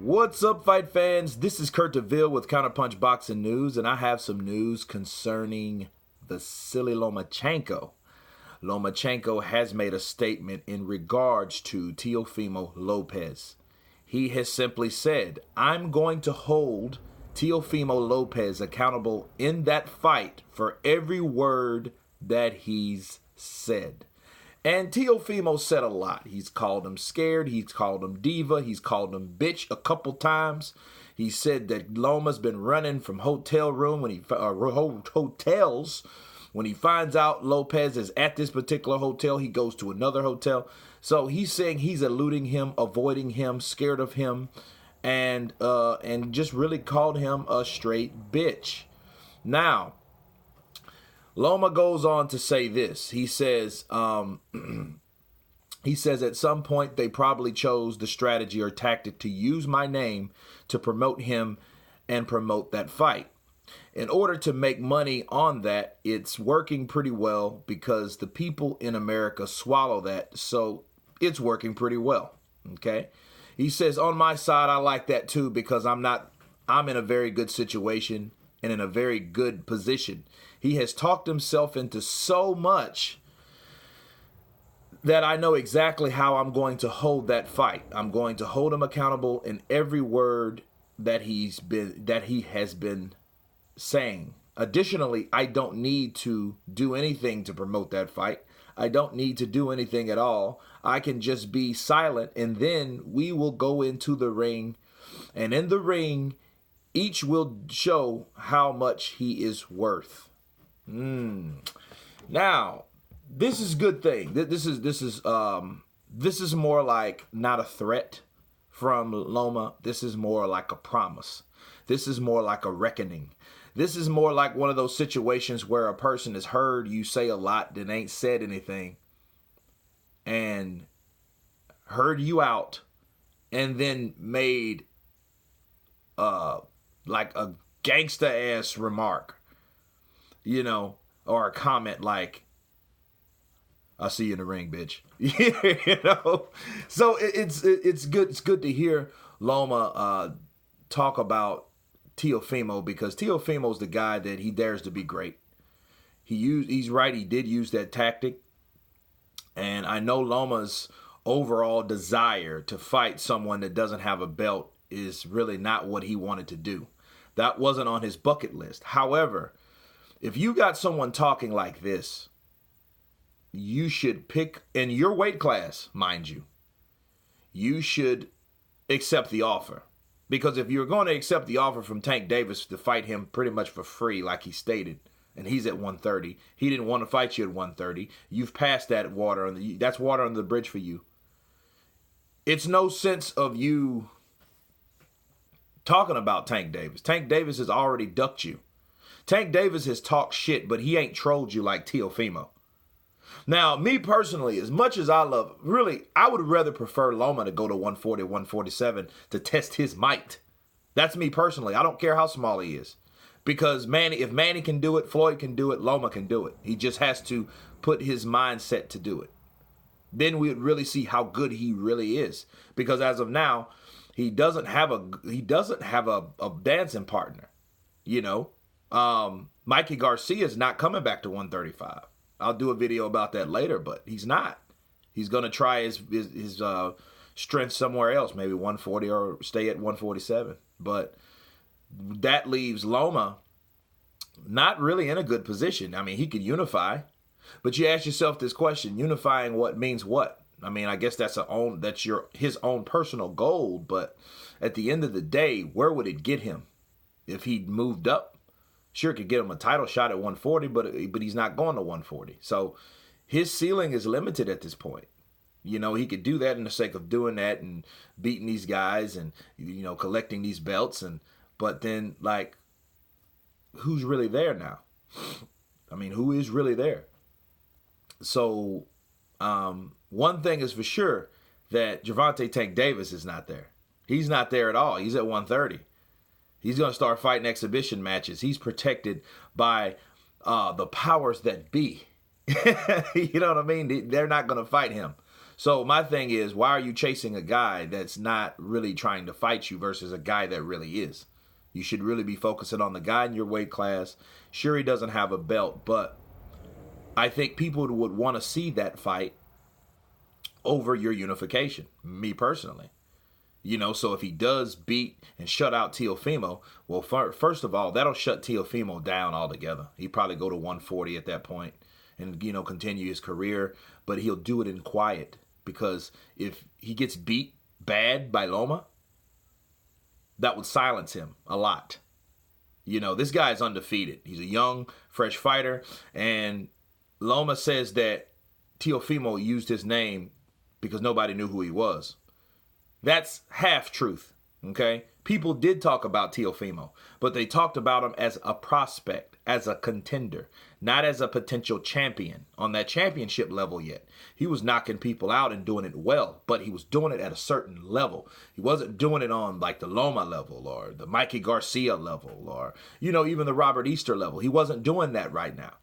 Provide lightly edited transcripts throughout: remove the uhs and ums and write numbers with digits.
What's up, fight fans? This is Kurt DeVille with Counterpunch Boxing News, and I have some news concerning the silly Lomachenko. Lomachenko has made a statement in regards to Teofimo Lopez. He has simply said, I'm going to hold Teofimo Lopez accountable in that fight for every word that he's said. And Teofimo said a lot. He's called him scared. He's called him diva. He's called him bitch a couple times. He said that Loma's been running from hotel room hotels. When he finds out Lopez is at this particular hotel, he goes to another hotel. So he's saying he's eluding him, avoiding him, scared of him, and just really called him a straight bitch. Now, Loma goes on to say this. He says, at some point they probably chose the strategy or tactic to use my name to promote him and promote that fight. In order to make money on that, it's working pretty well because the people in America swallow that, so it's working pretty well, okay? He says, on my side, I like that too because I'm in a very good situation and in a very good position. He has talked himself into so much that I know exactly how I'm going to hold that fight. I'm going to hold him accountable in every word that he has been saying. Additionally, I don't need to do anything to promote that fight. I don't need to do anything at all. I can just be silent, and then we will go into the ring, and in the ring, each will show how much he is worth. Now, this is a good thing. This is more like not a threat from Loma. This is more like a promise. This is more like a reckoning. This is more like one of those situations where a person has heard you say a lot that ain't said anything and heard you out and then made like a gangsta ass remark, you know, or a comment like, I'll see you in the ring, bitch. You know? So it's good. It's good to hear Loma talk about Teofimo because Teofimo's the guy that he dares to be great. He's right. He did use that tactic. And I know Loma's overall desire to fight someone that doesn't have a belt is really not what he wanted to do. That wasn't on his bucket list. However, if you got someone talking like this, you should pick, in your weight class, mind you, you should accept the offer. Because if you're going to accept the offer from Tank Davis to fight him pretty much for free, like he stated, and he's at 130, he didn't want to fight you at 130. You've passed that water, that's water under the bridge for you. It's no sense of you talking about Tank Davis. Tank Davis has already ducked you. Tank Davis has talked shit, but he ain't trolled you like Teofimo. Now, me personally, as much as I love, really, I would rather prefer Loma to go to 140, 147 to test his might. That's me personally. I don't care how small he is. Because if Manny can do it, Floyd can do it, Loma can do it. He just has to put his mindset to do it. Then we would really see how good he really is. Because as of now, he doesn't have a dancing partner. You know, Mikey Garcia's not coming back to 135. I'll do a video about that later, but he's not. He's going to try his strength somewhere else, maybe 140 or stay at 147. But that leaves Loma not really in a good position. I mean, he could unify, but you ask yourself this question: unifying what means what? I mean, I guess that's his own personal goal, but at the end of the day, where would it get him if he moved up? Sure, could get him a title shot at 140, but he's not going to 140. So his ceiling is limited at this point. You know, he could do that in the sake of doing that and beating these guys and, you know, collecting these belts. But then, like, who's really there now? I mean, who is really there? So one thing is for sure, that Gervonta Tank Davis is not there. He's not there at all. He's at 130. He's going to start fighting exhibition matches. He's protected by the powers that be. You know what I mean? They're not going to fight him. So my thing is, why are you chasing a guy that's not really trying to fight you versus a guy that really is? You should really be focusing on the guy in your weight class. Sure, he doesn't have a belt, but I think people would want to see that fight over your unification, me personally. So if he does beat and shut out Teofimo, well, first of all, that'll shut Teofimo down altogether. He'd probably go to 140 at that point and, continue his career, but he'll do it in quiet, because if he gets beat bad by Loma, that would silence him a lot. This guy is undefeated. He's a young, fresh fighter, and Loma says that Teofimo used his name because nobody knew who he was. That's half truth, okay? People did talk about Teofimo, but they talked about him as a prospect, as a contender, not as a potential champion on that championship level yet. He was knocking people out and doing it well, but he was doing it at a certain level. He wasn't doing it on like the Loma level or the Mikey Garcia level or, even the Robert Easter level. He wasn't doing that right now.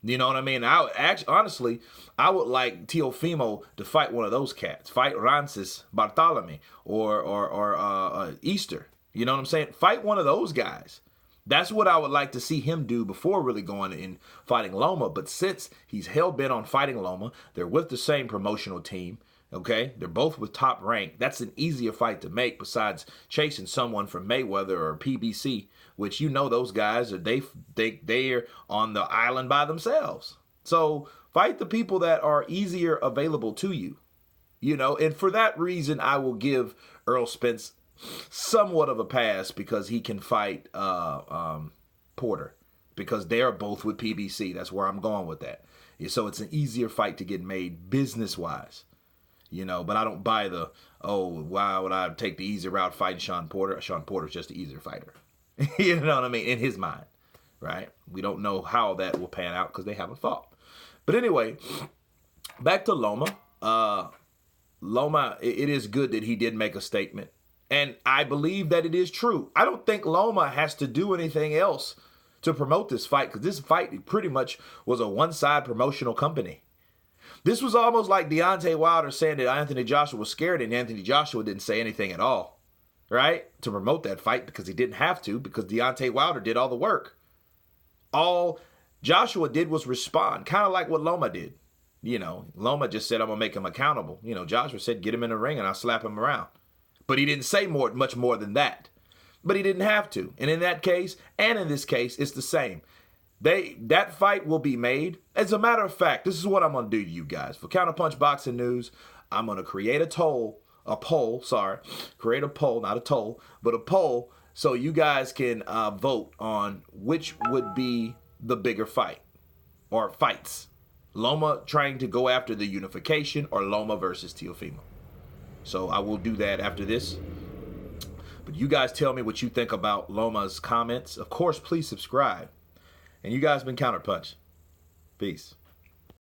You know what I mean? Honestly, I would like Teofimo to fight one of those cats. Fight Rancis Bartolome or Easter. You know what I'm saying? Fight one of those guys. That's what I would like to see him do before really going and fighting Loma. But since he's hell-bent on fighting Loma, they're with the same promotional team, okay? They're both with top rank. That's an easier fight to make besides chasing someone from Mayweather or PBC, which those guys, they're on the island by themselves. So fight the people that are easier available to you, and for that reason, I will give Earl Spence somewhat of a pass because he can fight Porter, because they are both with PBC. That's where I'm going with that. So it's an easier fight to get made business-wise, but I don't buy why would I take the easy route fighting Sean Porter? Sean Porter's just an easier fighter. You know what I mean? In his mind, right? We don't know how that will pan out because they haven't fought. But anyway, back to Loma. Loma, it is good that he did make a statement. And I believe that it is true. I don't think Loma has to do anything else to promote this fight, because this fight pretty much was a one-side promotional company. This was almost like Deontay Wilder saying that Anthony Joshua was scared, and Anthony Joshua didn't say anything at all, right? To promote that fight, because he didn't have to, because Deontay Wilder did all the work. All Joshua did was respond, kind of like what Loma did. Loma just said, I'm going to make him accountable. Joshua said, get him in the ring and I'll slap him around. But he didn't say much more than that. But he didn't have to. And in that case, and in this case, it's the same. That fight will be made. As a matter of fact, this is what I'm going to do to you guys. For Counterpunch Boxing News, I'm going to create a poll, so you guys can vote on which would be the bigger fight, or fights. Loma trying to go after the unification, or Loma versus Teofimo. So I will do that after this. But you guys tell me what you think about Loma's comments. Of course, please subscribe. And you guys been Counterpunch. Peace.